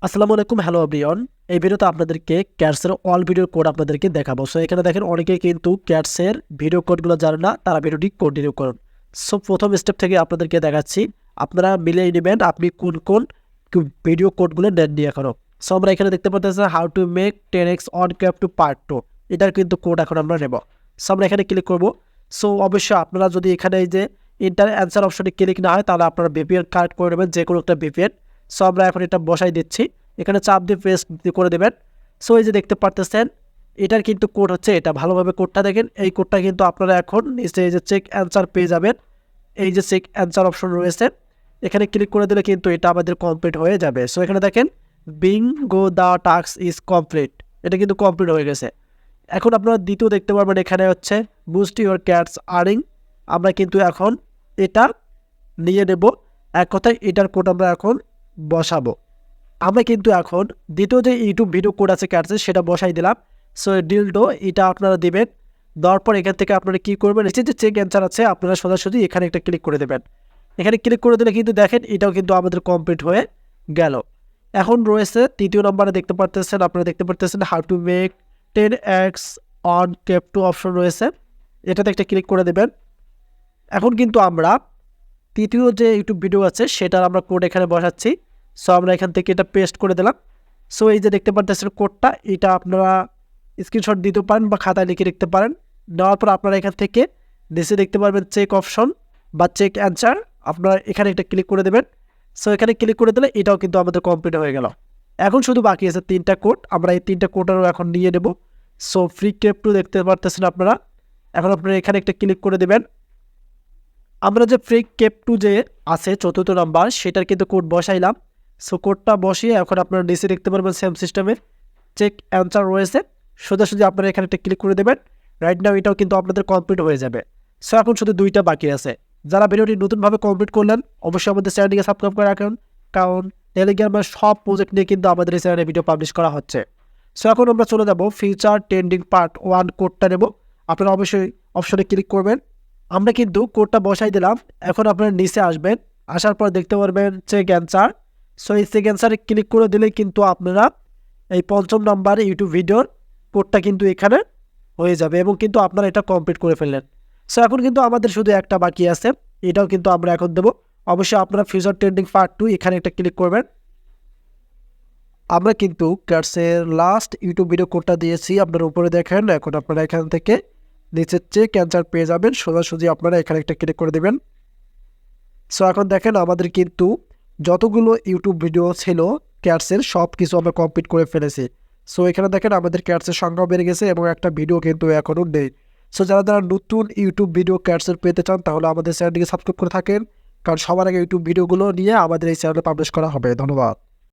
আসসালামু আলাইকুম, hello everyone. এই ভিডিওতে আপনাদেরকে ক্যাটসের অল ভিডিও কোড আপনাদেরকে দেখাবো। সো এখানে দেখেন অনেকেই কিন্তু ক্যাটসের ভিডিও কোডগুলো জানেন না, তারা ভিডিওটি কন্টিনিউ করুন। সো প্রথম স্টেপ থেকে আপনাদেরকে দেখাচ্ছি, আপনারা মিলিয়ে নেবেন আপনি কোন কোন ভিডিও কোডগুলো নেননি এখনো। সো আমরা এখানে দেখতে পাচ্ছি how to make 10x on cap to part 2, এটার কিন্তু কোড এখন আমরা নেব। সো আমরা এখানে ক্লিক করব। সো অবশ্যই আপনারা যদি এখানে এই যে ইন্টার অ্যান্সার অপশনে ক্লিক না হয়, তাহলে আপনারা ভিপিএন কানেক্ট করে নেবেন, যে কোনো একটা ভিপিএন। সো আমরা এখন এটা বসাই দিচ্ছি, এখানে চাপ দিয়ে পেস্ট করে দেবেন। সো এই যে দেখতে পারতেছেন এটার কিন্তু কোড হচ্ছে এটা। ভালোভাবে কোডটা দেখেন, এই কোডটা কিন্তু আপনারা এখন নিচে এই যে চেক অ্যান্সার পেয়ে যাবেন। এই যে চেক অ্যান্সার অপশন রয়েছে, এখানে ক্লিক করে দিলে কিন্তু এটা আমাদের কমপ্লিট হয়ে যাবে। সো এখানে দেখেন Bingo the task is complete, এটা কিন্তু কমপ্লিট হয়ে গেছে। এখন আপনারা দ্বিতীয় দেখতে পারবেন এখানে হচ্ছে বুস্ট ইউর ক্যাটস আর্নিং। আমরা কিন্তু এখন এটা নিয়ে নেব, এক কথায় এটার কোড আমরা এখন বসাবো। আমরা কিন্তু এখন দ্বিতীয় যে ইউটিউব ভিডিও কোড আছে ক্যাটসের, সেটা বসাই দিলাম। সো ডিলডো এটা আপনারা দিবেন, দেওয়ার পর এখান থেকে আপনারা কী করবেন, নিচে যে চেক অ্যান্সার আছে আপনারা সোজাসুজি এখানে একটা ক্লিক করে দেবেন। এখানে ক্লিক করে দিলে কিন্তু দেখেন এটাও কিন্তু আমাদের কমপ্লিট হয়ে গেল। এখন রয়েছে তৃতীয় নম্বরে দেখতে পারতেছেন, আপনারা দেখতে পারতেছেন how to make 10x on cap to option রয়েছে, এটাতে একটা ক্লিক করে দেবেন। এখন কিন্তু আমরা তৃতীয় যে ইউটিউব ভিডিও আছে সেটার আমরা কোড এখানে বসাচ্ছি। সো আমরা এখান থেকে এটা পেস্ট করে দিলাম। সো এই যে দেখতে পাচ্ছেন কোডটা, এটা আপনারা স্ক্রিনশট দিতে পারেন বা খাতায় লিখে রাখতে পারেন। নেওয়ার পর আপনারা এখান থেকে নিচে দেখতে পারবেন চেক অপশন বা চেক অ্যান্সার, আপনারা এখানে একটা ক্লিক করে দেবেন। সো এখানে ক্লিক করে দিলে এটাও কিন্তু আমাদের কমপ্লিট হয়ে গেল। এখন শুধু বাকি আছে তিনটা কোড, আমরা এই তিনটা কোডারও এখন নিয়ে নেব। সো ফ্রি ক্যাপ টু দেখতে পারতেছেন আপনারা, এখন আপনারা এখানে একটা ক্লিক করে দেবেন। আমরা যে ফ্রি ক্যাপ টু যে আছে চতুর্থ নাম্বার, সেটার কিন্তু কোড বসাইলাম। সো কোডটা বসিয়ে এখন আপনারা নিচে দেখতে পারবেন সেম সিস্টেমের চেক অ্যান্সার রয়েছে, সোজাসুজি আপনারা এখানে একটা ক্লিক করে দেবেন। রাইট নাও এটাও কিন্তু আপনাদের কমপ্লিট হয়ে যাবে। সো এখন শুধু দুইটা বাকি আছে। যারা ভিডিওটি নতুনভাবে কমপ্লিট করলেন অবশ্যই আমাদের চ্যানেলটিকে সাবস্ক্রাইব করে রাখুন, কারণ টেলিগ্রামের সব প্রজেক্ট নিয়ে কিন্তু আমাদের এই চ্যানেলে ভিডিও পাবলিশ করা হচ্ছে। সো এখন আমরা চলে যাব ফিউচার ট্রেন্ডিং পার্ট 1 কোডটা নেব। আপনারা অবশ্যই অপশনে ক্লিক করবেন। আমরা কিন্তু কোডটা বসাই দিলাম। এখন আপনারা নিচে আসবেন, আসার পর দেখতে পারবেন চেক অ্যান্সার। সো এই চেক অ্যান্সারে ক্লিক করে দিলেই কিন্তু আপনারা এই পঞ্চম নাম্বার ইউটিউব ভিডিওর কোডটা কিন্তু এখানে হয়ে যাবে এবং কিন্তু আপনারা এটা কমপ্লিট করে ফেললেন। সো এখন কিন্তু আমাদের শুধু একটা বাকি আছে, এটাও কিন্তু আমরা এখন দেবো। অবশ্যই আপনারা ফিউচার ট্রেন্ডিং পার্ট 2 এখানে একটা ক্লিক করবেন। আমরা কিন্তু ক্যাটসের লাস্ট ইউটিউব ভিডিও কোডটা দিয়েছি, আপনারা উপরে দেখেন। এখন আপনারা এখান থেকে নিচের চেক অ্যান্সার পেয়ে যাবেন, সোজাসুজি আপনারা এখানে একটা ক্লিক করে দেবেন। সো এখন দেখেন আমাদের কিন্তু যতগুলো ইউটিউব ভিডিও ছিল ক্যাটসের সব কিছু আমরা কমপ্লিট করে ফেলেছি। সো এখানে দেখেন আমাদের ক্যাটসের সংখ্যাও বেড়ে গেছে এবং একটা ভিডিও কিন্তু এখনও নেই। সো যারা যারা নতুন ইউটিউব ভিডিও ক্যাটসের পেতে চান তাহলে আমাদের চ্যানেলটিকে সাবস্ক্রাইব করে থাকেন, কারণ সবার আগে ইউটিউব ভিডিওগুলো নিয়ে আমাদের এই চ্যানেলে পাবলিশ করা হবে। ধন্যবাদ।